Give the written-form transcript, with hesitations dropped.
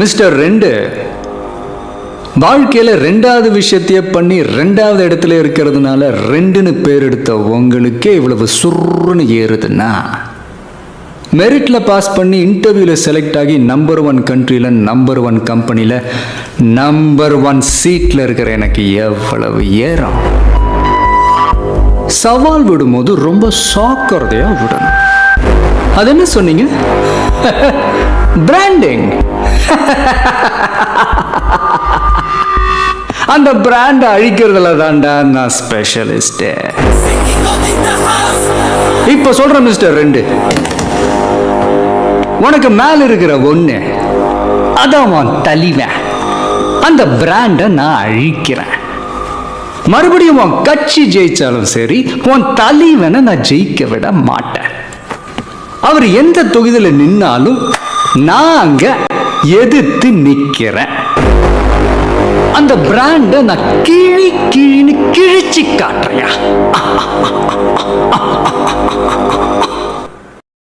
Mister ரெண்டு, வாழ்க்கையில ரெண்டாவது விஷயத்தையே பண்ணி ரெண்டாவது இடத்துல இருக்கிறதுனால ரெண்டுன்னு பேர் எடுத்த உங்களுக்கே இவ்வளவு சுருன்னு ஏறுதுன்னா, மெரிட்ல பாஸ் பண்ணி இன்டர்வியூல செலக்ட் ஆகி நம்பர் 1 கண்ட்ரியில நம்பர் 1 கம்பெனியில நம்பர் 1 சீட்ல இருக்கிற எனக்கு எவ்வளவு ஏறும்? சவால் விடும்போது ரொம்ப சாக்கிறதையா விடணும். அது என்ன சொன்னீங்க? பிராண்டிங். அந்த பிராண்ட் அழிக்கிறதுல தான்டா நான் ஸ்பெஷலிஸ்ட். இப்ப சொல்றேன் மிஸ்டர் ரெண்டு, உனக்கு மேல இருக்கிற ஒண்ணு அதான் உன் தலைவன். அந்த பிராண்ட நான் அழிக்கிறேன். மறுபடியும் உன் கட்சி ஜெயிச்சாலும் சரி, உன் தலைவனை நான் ஜெயிக்க விட மாட்டேன். அவர் எந்த தொகுதியில நின்னாலும் நான் அங்க எதிர்த்து நிக்கிறேன். அந்த பிராண்ட நான் கிழின்னு கிழிச்சு காட்டுறேன்.